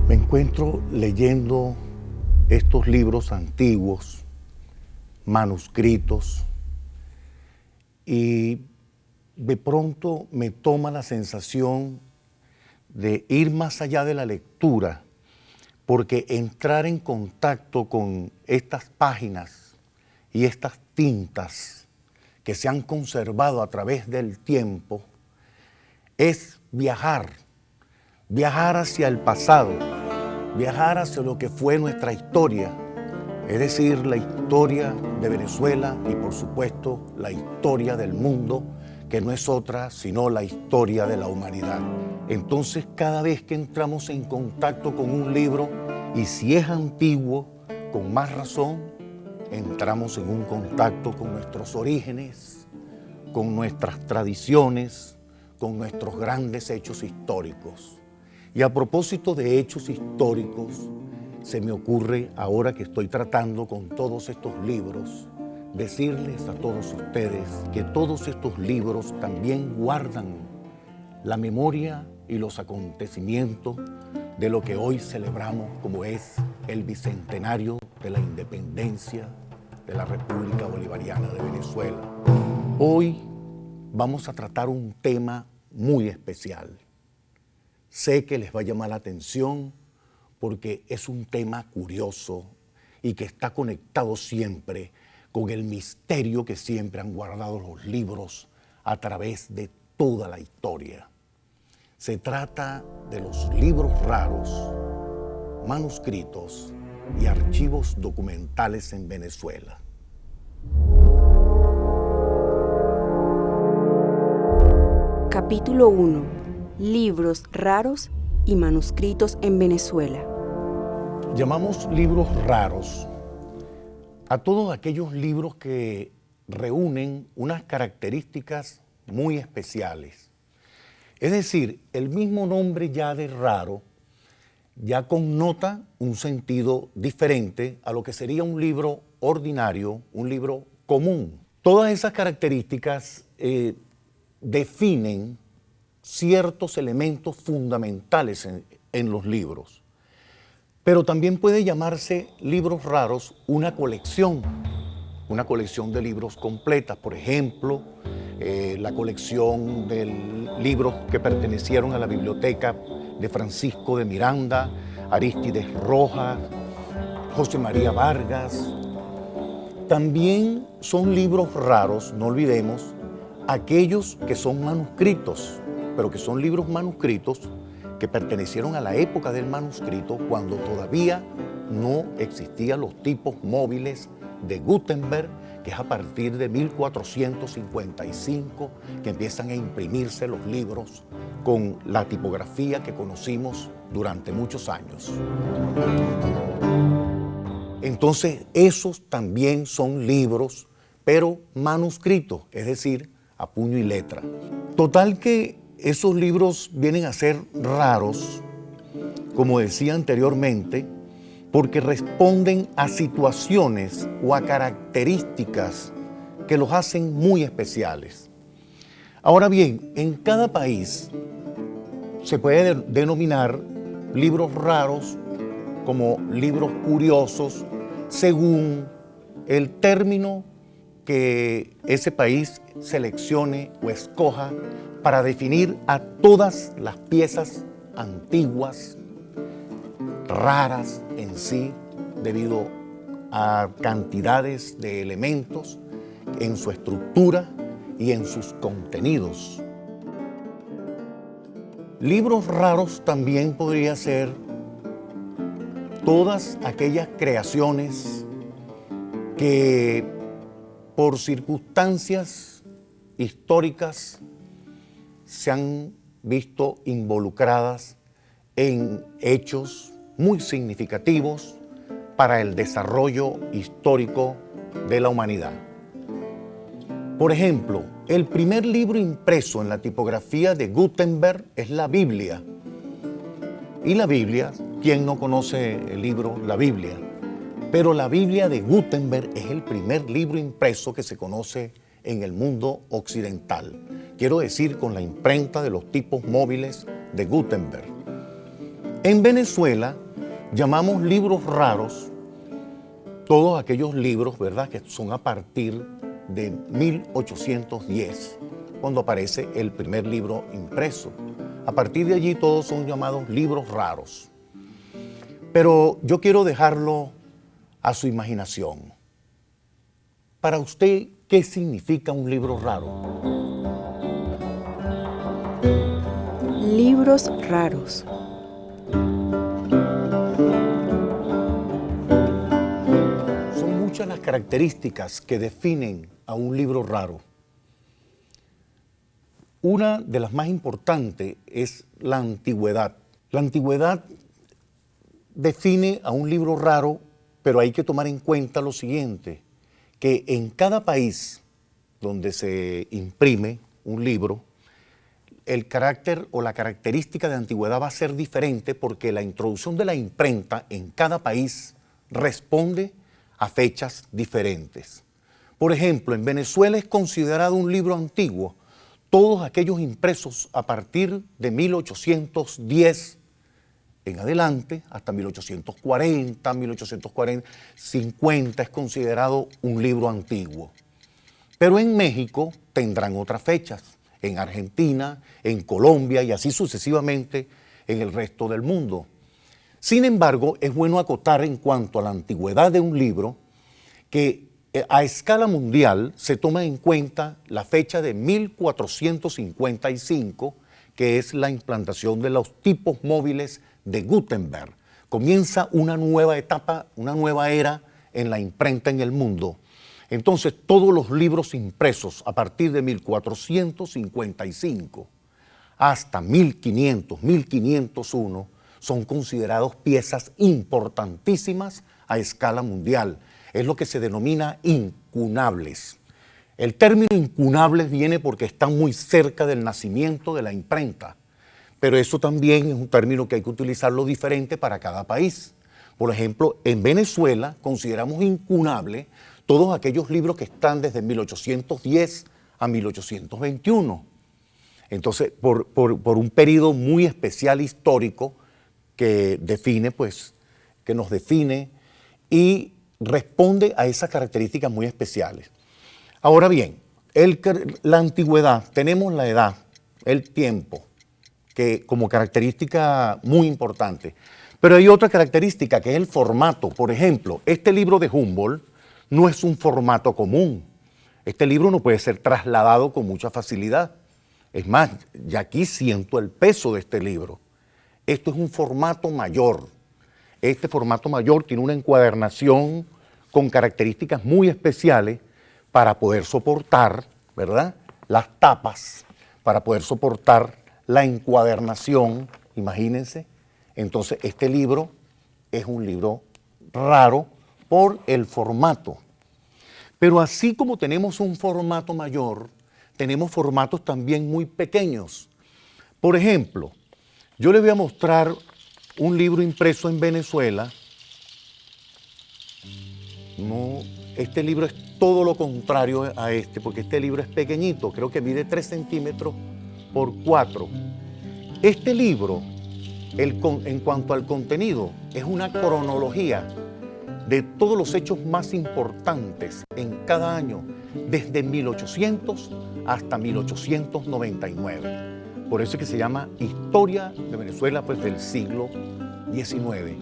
Me encuentro leyendo estos libros antiguos, manuscritos, y de pronto me toma la sensación de ir más allá de la lectura, porque entrar en contacto con estas páginas y estas tintas que se han conservado a través del tiempo es viajar hacia el pasado, viajar hacia lo que fue nuestra historia, es decir, la historia de Venezuela y por supuesto la historia del mundo, que no es otra sino la historia de la humanidad. Entonces, cada vez que entramos en contacto con un libro, y si es antiguo, con más razón, entramos en un contacto con nuestros orígenes, con nuestras tradiciones, con nuestros grandes hechos históricos. Y a propósito de hechos históricos, se me ocurre, ahora que estoy tratando con todos estos libros, decirles a todos ustedes que todos estos libros también guardan la memoria y los acontecimientos de lo que hoy celebramos como es el bicentenario de la independencia de la República Bolivariana de Venezuela. Hoy vamos a tratar un tema muy especial. Sé que les va a llamar la atención porque es un tema curioso y que está conectado siempre con el misterio que siempre han guardado los libros a través de toda la historia. Se trata de los libros raros, manuscritos y archivos documentales en Venezuela. Capítulo 1. Libros raros y manuscritos en Venezuela. Llamamos libros raros a todos aquellos libros que reúnen unas características muy especiales. Es decir, el mismo nombre ya de raro ya connota un sentido diferente a lo que sería un libro ordinario, un libro común. Todas esas características definen ciertos elementos fundamentales en los libros. Pero también puede llamarse libros raros una colección de libros completas. Por ejemplo, la colección de libros que pertenecieron a la biblioteca de Francisco de Miranda, Arístides Rojas, José María Vargas. También son libros raros, no olvidemos, aquellos que son manuscritos, pero que son libros manuscritos que pertenecieron a la época del manuscrito, cuando todavía no existían los tipos móviles de Gutenberg que es a partir de 1455 que empiezan a imprimirse los libros con la tipografía que conocimos durante muchos años. Entonces, esos también son libros, pero manuscritos, es decir, a puño y letra. Total que esos libros vienen a ser raros, como decía anteriormente, porque responden a situaciones o a características que los hacen muy especiales. Ahora bien, en cada país se puede denominar libros raros como libros curiosos según el término que ese país seleccione o escoja para definir a todas las piezas antiguas, raras en sí, debido a cantidades de elementos en su estructura y en sus contenidos. Libros raros también podría ser todas aquellas creaciones que por circunstancias históricas se han visto involucradas en hechos muy significativos para el desarrollo histórico de la humanidad. Por ejemplo, el primer libro impreso en la tipografía de Gutenberg es la Biblia. Y la Biblia, ¿quién no conoce el libro La Biblia? Pero la Biblia de Gutenberg es el primer libro impreso que se conoce en el mundo occidental. Quiero decir, con la imprenta de los tipos móviles de Gutenberg. En Venezuela llamamos libros raros todos aquellos libros, ¿verdad?, que son a partir de 1810, cuando aparece el primer libro impreso. A partir de allí todos son llamados libros raros. Pero yo quiero dejarlo a su imaginación. Para usted, ¿qué significa un libro raro? Libros raros. Son muchas las características que definen a un libro raro. Una de las más importantes es la antigüedad. La antigüedad define a un libro raro, pero hay que tomar en cuenta lo siguiente, que en cada país donde se imprime un libro, el carácter o la característica de antigüedad va a ser diferente porque la introducción de la imprenta en cada país responde a fechas diferentes. Por ejemplo, en Venezuela es considerado un libro antiguo todos aquellos impresos a partir de 1810 en adelante, hasta 1840, 1850 es considerado un libro antiguo. Pero en México tendrán otras fechas, en Argentina, en Colombia y así sucesivamente en el resto del mundo. Sin embargo, es bueno acotar en cuanto a la antigüedad de un libro que a escala mundial se toma en cuenta la fecha de 1455, que es la implantación de los tipos móviles de Gutenberg. Comienza una nueva etapa, una nueva era en la imprenta en el mundo. Entonces, todos los libros impresos a partir de 1455 hasta 1500, 1501 son considerados piezas importantísimas a escala mundial. Es lo que se denomina incunables. El término incunables viene porque están muy cerca del nacimiento de la imprenta, pero eso también es un término que hay que utilizarlo diferente para cada país. Por ejemplo, en Venezuela consideramos incunable todos aquellos libros que están desde 1810 a 1821. Entonces, por un periodo muy especial histórico que define, pues, que nos define y responde a esas características muy especiales. Ahora bien, la antigüedad, tenemos la edad, el tiempo, que como característica muy importante. Pero hay otra característica que es el formato. Por ejemplo, este libro de Humboldt no es un formato común. Este libro no puede ser trasladado con mucha facilidad. Es más, ya aquí siento el peso de este libro. Esto es un formato mayor. Este formato mayor tiene una encuadernación con características muy especiales para poder soportar, ¿verdad?, las tapas, para poder soportar la encuadernación, imagínense. Entonces, este libro es un libro raro por el formato. Pero así como tenemos un formato mayor, tenemos formatos también muy pequeños. Por ejemplo, yo les voy a mostrar un libro impreso en Venezuela. No, este libro es todo lo contrario a este, porque este libro es pequeñito, creo que mide 3 centímetros por 4. Este libro, en cuanto al contenido, es una cronología de todos los hechos más importantes en cada año, desde 1800 hasta 1899. Por eso es que se llama Historia de Venezuela, pues, del siglo XIX.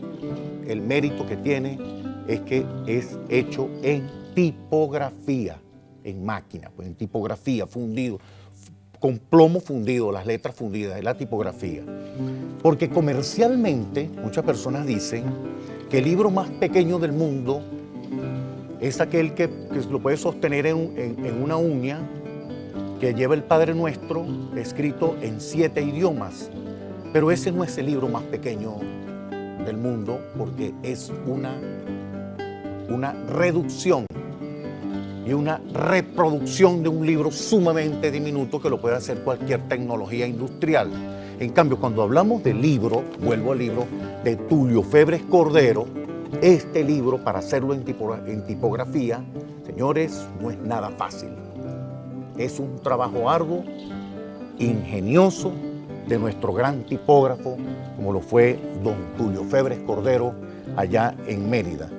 El mérito que tiene es que es hecho en tipografía, en máquina, pues en tipografía, fundido, con plomo fundido, las letras fundidas, es la tipografía. Porque comercialmente muchas personas dicen que el libro más pequeño del mundo es aquel que lo puede sostener en una uña, que lleva el Padre Nuestro escrito en 7 idiomas. Pero ese no es el libro más pequeño del mundo, porque es una reducción y una reproducción de un libro sumamente diminuto que lo puede hacer cualquier tecnología industrial. En cambio, cuando hablamos de libro, vuelvo al libro de Tulio Febres Cordero, este libro, para hacerlo en tipografía, señores, no es nada fácil. Es un trabajo arduo, ingenioso, de nuestro gran tipógrafo, como lo fue don Tulio Febres Cordero, allá en Mérida.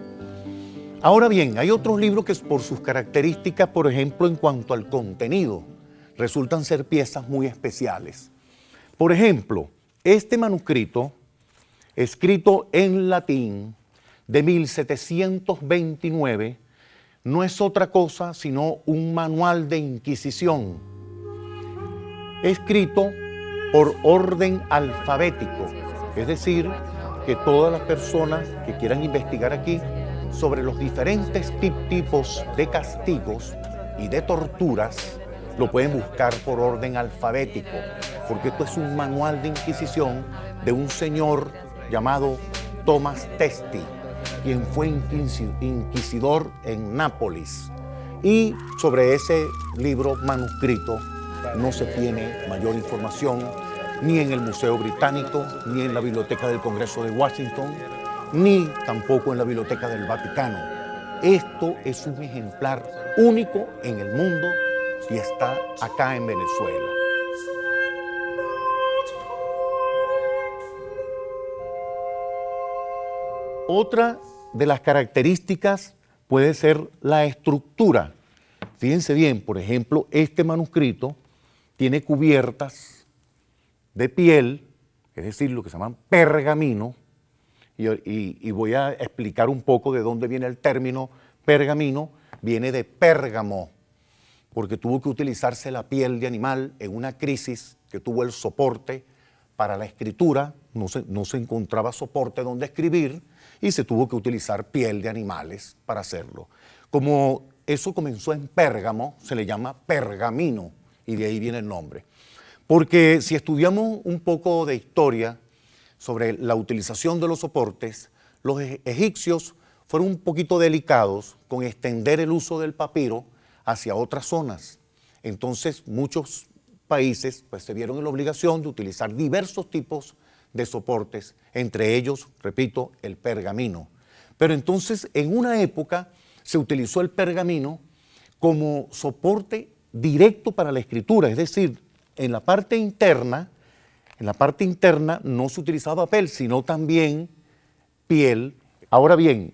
Ahora bien, hay otros libros que por sus características, por ejemplo, en cuanto al contenido, resultan ser piezas muy especiales. Por ejemplo, este manuscrito, escrito en latín de 1729, no es otra cosa sino un manual de inquisición, escrito por orden alfabético, es decir, que todas las personas que quieran investigar aquí sobre los diferentes tipos de castigos y de torturas, lo pueden buscar por orden alfabético, porque esto es un manual de inquisición de un señor llamado Tomás Testi, quien fue inquisidor en Nápoles. Y sobre ese libro manuscrito no se tiene mayor información ni en el Museo Británico, ni en la Biblioteca del Congreso de Washington, ni tampoco en la Biblioteca del Vaticano. Esto es un ejemplar único en el mundo y está acá en Venezuela. Otra de las características puede ser la estructura. Fíjense bien, por ejemplo, este manuscrito tiene cubiertas de piel, es decir, lo que se llaman pergamino, y voy a explicar un poco de dónde viene el término pergamino. Viene de Pérgamo, porque tuvo que utilizarse la piel de animal en una crisis que tuvo el soporte para la escritura, no se encontraba soporte donde escribir y se tuvo que utilizar piel de animales para hacerlo. Como eso comenzó en Pérgamo, se le llama pergamino y de ahí viene el nombre. Porque si estudiamos un poco de historia sobre la utilización de los soportes, los egipcios fueron un poquito delicados con extender el uso del papiro hacia otras zonas. Entonces muchos países pues, se vieron en la obligación de utilizar diversos tipos de soportes, entre ellos, repito, el pergamino. Pero entonces en una época se utilizó el pergamino como soporte directo para la escritura, es decir, en la parte interna no se utilizaba papel, sino también piel. Ahora bien,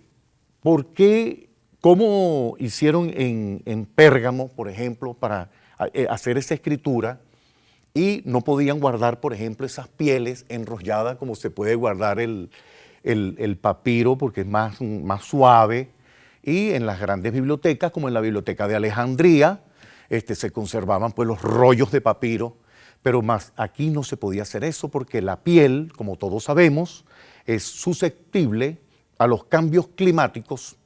¿cómo hicieron en Pérgamo, por ejemplo, para hacer esa escritura? Y no podían guardar, por ejemplo, esas pieles enrolladas como se puede guardar el papiro, porque es más suave. Y en las grandes bibliotecas, como en la Biblioteca de Alejandría, se conservaban pues, los rollos de papiro. Pero más aquí no se podía hacer eso porque la piel, como todos sabemos, es susceptible a los cambios climáticos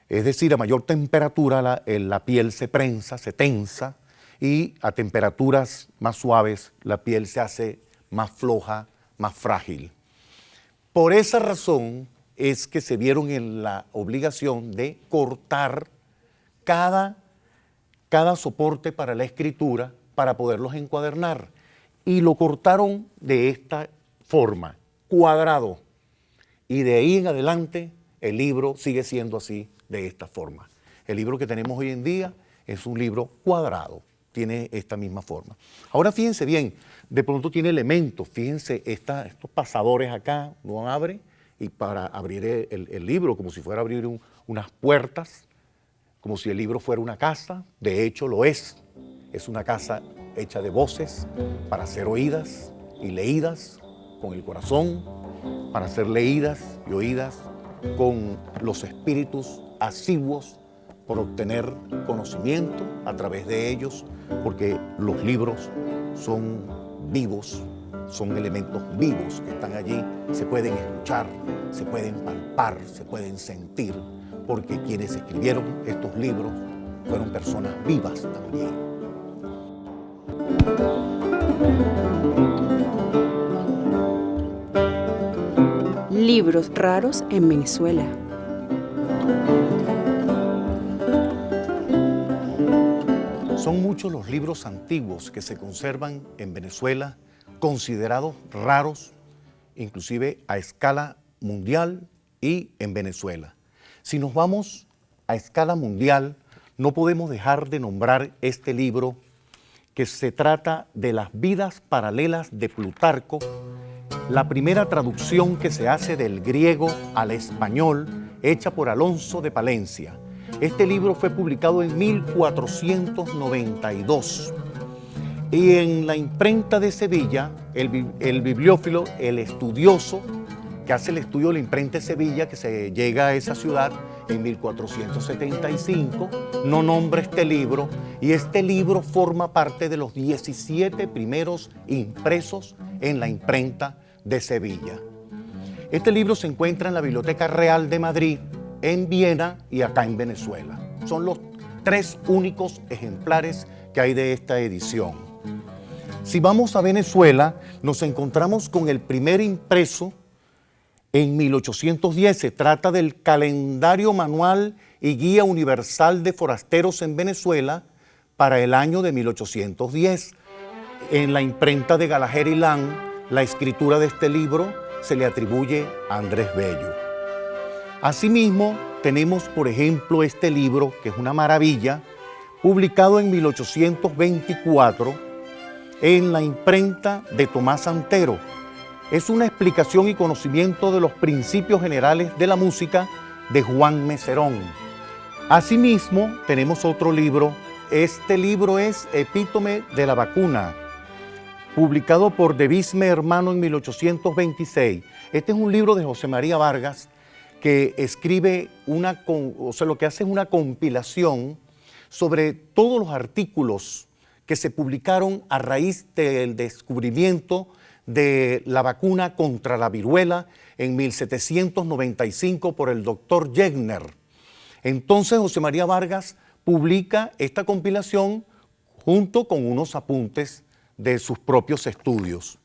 Es decir, a mayor temperatura la piel se prensa, se tensa, y a temperaturas más suaves la piel se hace más floja, más frágil. Por esa razón es que se vieron en la obligación de cortar cada soporte para la escritura para poderlos encuadernar. Y lo cortaron de esta forma, cuadrado. Y de ahí en adelante el libro sigue siendo así, de esta forma. El libro que tenemos hoy en día es un libro cuadrado, tiene esta misma forma. Ahora fíjense bien, de pronto tiene elementos, fíjense estos pasadores acá, uno abre y para abrir el libro, como si fuera a abrir unas puertas, como si el libro fuera una casa, de hecho lo es una casa hecha de voces para ser oídas y leídas con el corazón, para ser leídas y oídas con los espíritus asiduos por obtener conocimiento a través de ellos, porque los libros son vivos, son elementos vivos que están allí, se pueden escuchar, se pueden palpar, se pueden sentir, porque quienes escribieron estos libros fueron personas vivas también. Libros raros en Venezuela. Son muchos los libros antiguos que se conservan en Venezuela, considerados raros, inclusive a escala mundial y en Venezuela. Si nos vamos a escala mundial, no podemos dejar de nombrar este libro que se trata de las vidas paralelas de Plutarco, la primera traducción que se hace del griego al español, hecha por Alonso de Palencia. Este libro fue publicado en 1492 y en la imprenta de Sevilla, el bibliófilo, el estudioso que hace el estudio de la imprenta de Sevilla, que se llega a esa ciudad en 1475, no nombra este libro, y este libro forma parte de los 17 primeros impresos en la imprenta de Sevilla. Este libro se encuentra en la Biblioteca Real de Madrid, en Viena y acá en Venezuela. Son los 3 únicos ejemplares que hay de esta edición. Si vamos a Venezuela, nos encontramos con el primer impreso en 1810. Se trata del Calendario Manual y Guía Universal de Forasteros en Venezuela para el año de 1810. En la imprenta de Galajer y Lan, la escritura de este libro se le atribuye a Andrés Bello. Asimismo, tenemos, por ejemplo, este libro, que es una maravilla, publicado en 1824 en la imprenta de Tomás Antero. Es una explicación y conocimiento de los principios generales de la música de Juan Mecerón. Asimismo, tenemos otro libro. Este libro es Epítome de la Vacuna, publicado por De Visme Hermano en 1826. Este es un libro de José María Vargas que escribe lo que hace es una compilación sobre todos los artículos que se publicaron a raíz del descubrimiento de la vacuna contra la viruela en 1795 por el doctor Jenner. Entonces José María Vargas publica esta compilación junto con unos apuntes de sus propios estudios.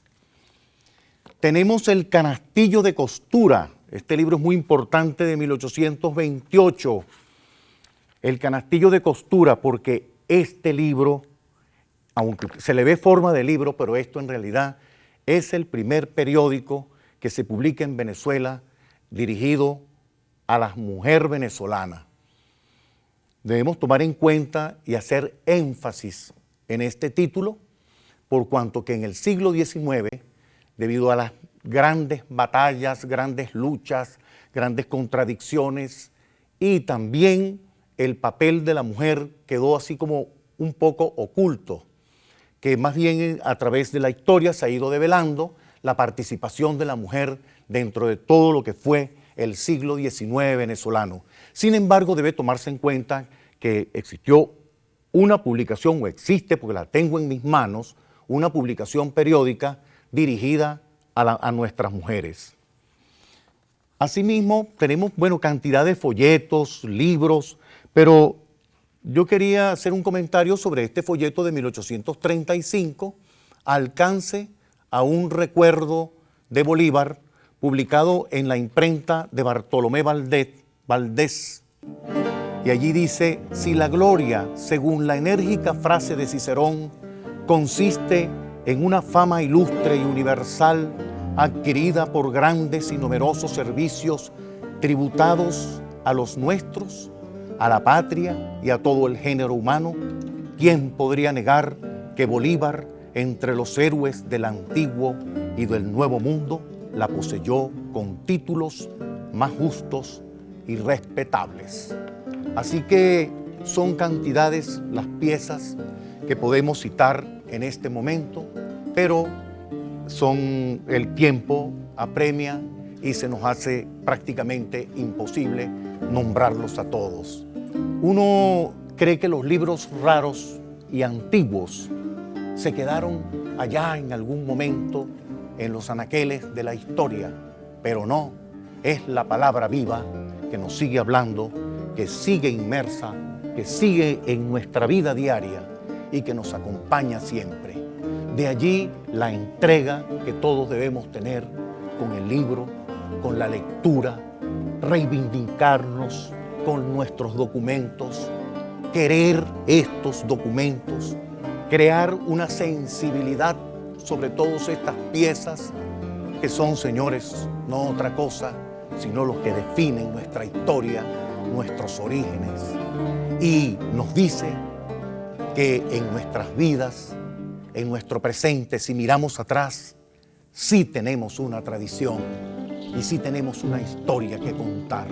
Tenemos el Canastillo de Costura. Este libro es muy importante, de 1828. El Canastillo de Costura, porque este libro, aunque se le ve forma de libro, pero esto en realidad es el primer periódico que se publica en Venezuela dirigido a la mujer venezolana. Debemos tomar en cuenta y hacer énfasis en este título, por cuanto que en el siglo XIX, debido a las grandes batallas, grandes luchas, grandes contradicciones, y también el papel de la mujer quedó así como un poco oculto, que más bien a través de la historia se ha ido develando la participación de la mujer dentro de todo lo que fue el siglo XIX venezolano. Sin embargo, debe tomarse en cuenta que existió una publicación, o existe porque la tengo en mis manos, una publicación periódica dirigida a nuestras mujeres. Asimismo, tenemos, cantidad de folletos, libros, pero yo quería hacer un comentario sobre este folleto de 1835, Alcance a un recuerdo de Bolívar, publicado en la imprenta de Bartolomé Valdés. Y allí dice: si la gloria, según la enérgica frase de Cicerón, consiste en una fama ilustre y universal adquirida por grandes y numerosos servicios tributados a los nuestros, a la patria y a todo el género humano, ¿quién podría negar que Bolívar, entre los héroes del antiguo y del nuevo mundo, la poseyó con títulos más justos y respetables? Así que son cantidades las piezas que podemos citar en este momento, pero el tiempo apremia y se nos hace prácticamente imposible nombrarlos a todos. Uno cree que los libros raros y antiguos se quedaron allá en algún momento en los anaqueles de la historia, pero no, es la palabra viva que nos sigue hablando, que sigue inmersa, que sigue en nuestra vida diaria y que nos acompaña siempre. De allí la entrega que todos debemos tener con el libro, con la lectura, reivindicarnos con nuestros documentos, querer estos documentos, crear una sensibilidad sobre todas estas piezas que son, señores, no otra cosa, sino los que definen nuestra historia, nuestros orígenes. Y nos dice que en nuestras vidas, en nuestro presente, si miramos atrás, sí tenemos una tradición y sí tenemos una historia que contar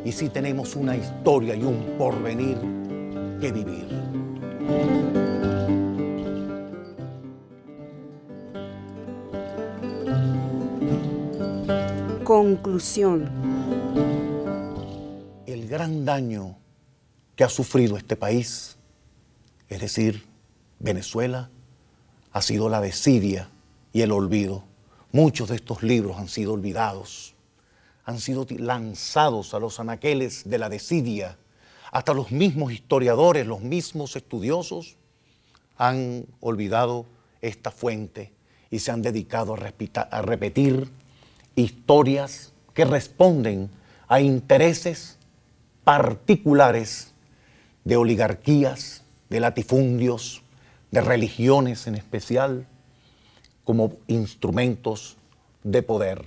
y sí tenemos una historia y un porvenir que vivir. Conclusión. El gran daño que ha sufrido este país, es decir, Venezuela, ha sido la desidia y el olvido. Muchos de estos libros han sido olvidados, han sido lanzados a los anaqueles de la desidia. Hasta los mismos historiadores, los mismos estudiosos han olvidado esta fuente y se han dedicado a repetir historias que responden a intereses particulares de oligarquías, de latifundios, de religiones en especial, como instrumentos de poder.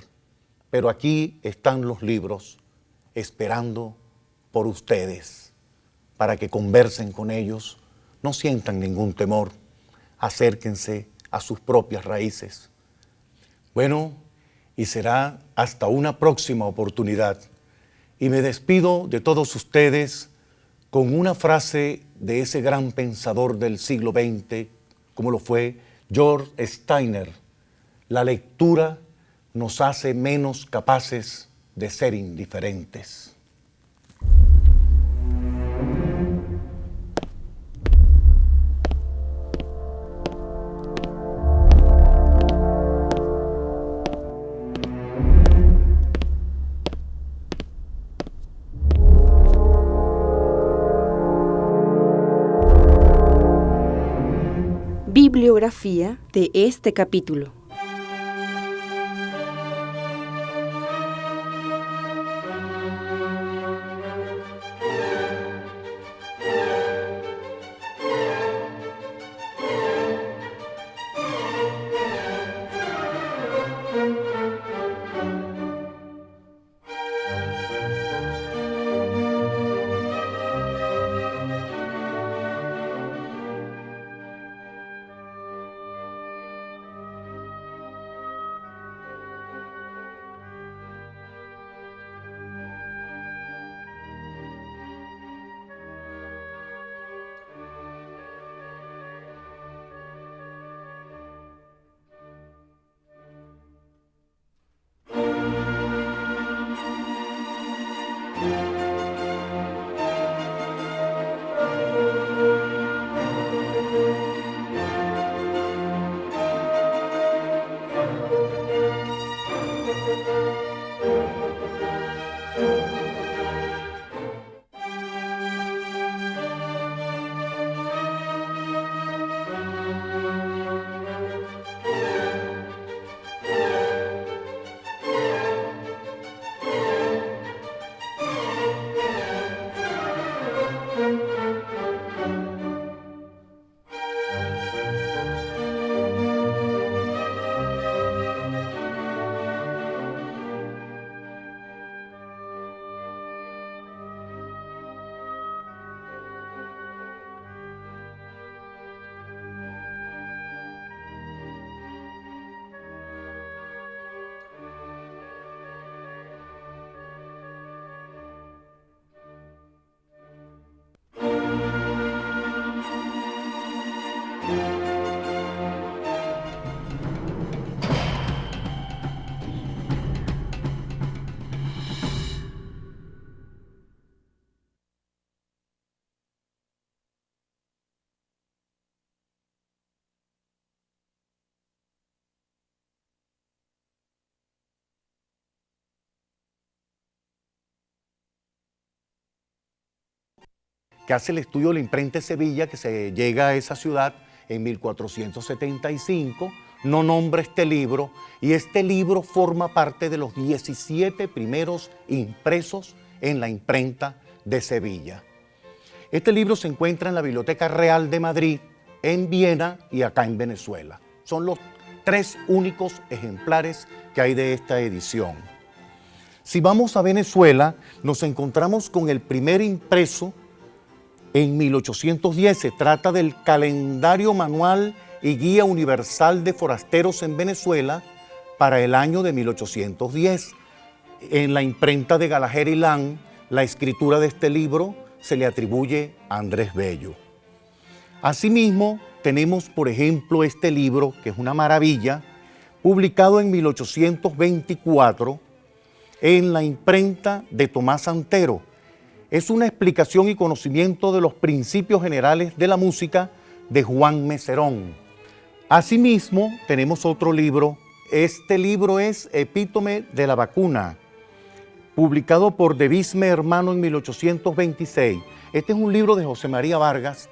Pero aquí están los libros esperando por ustedes, para que conversen con ellos, no sientan ningún temor, acérquense a sus propias raíces. Bueno, y será hasta una próxima oportunidad. Y me despido de todos ustedes con una frase de ese gran pensador del siglo XX, como lo fue George Steiner: la lectura nos hace menos capaces de ser indiferentes. Bibliografía de este capítulo. que hace el estudio de la imprenta de Sevilla, que se llega a esa ciudad en 1475, no nombra este libro, y este libro forma parte de los 17 primeros impresos en la imprenta de Sevilla. Este libro se encuentra en la Biblioteca Real de Madrid, en Viena y acá en Venezuela. Son los 3 únicos ejemplares que hay de esta edición. Si vamos a Venezuela, nos encontramos con el primer impreso en 1810. Se trata del Calendario Manual y Guía Universal de Forasteros en Venezuela para el año de 1810. En la imprenta de Gallagher y Lang, la escritura de este libro se le atribuye a Andrés Bello. Asimismo, tenemos, por ejemplo, este libro, que es una maravilla, publicado en 1824 en la imprenta de Tomás Antero. Es una explicación y conocimiento de los principios generales de la música de Juan Mecerón. Asimismo, tenemos otro libro. Este libro es Epítome de la Vacuna, publicado por De Visme Hermano en 1826. Este es un libro de José María Vargas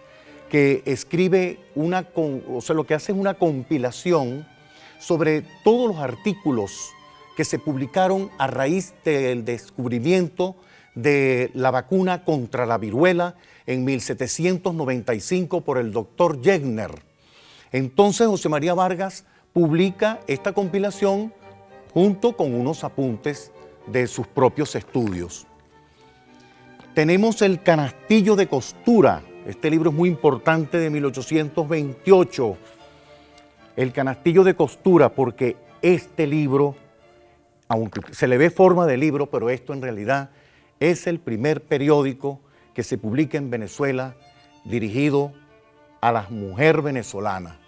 que escribe lo que hace es una compilación sobre todos los artículos que se publicaron a raíz del descubrimiento de la vacuna contra la viruela en 1795 por el doctor Jenner. Entonces José María Vargas publica esta compilación junto con unos apuntes de sus propios estudios. Tenemos el Canastillo de Costura. Este libro es muy importante, de 1828. El Canastillo de Costura, porque este libro, aunque se le ve forma de libro, pero esto en realidad es el primer periódico que se publica en Venezuela dirigido a la mujer venezolana.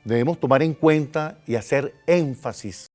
Debemos tomar en cuenta y hacer énfasis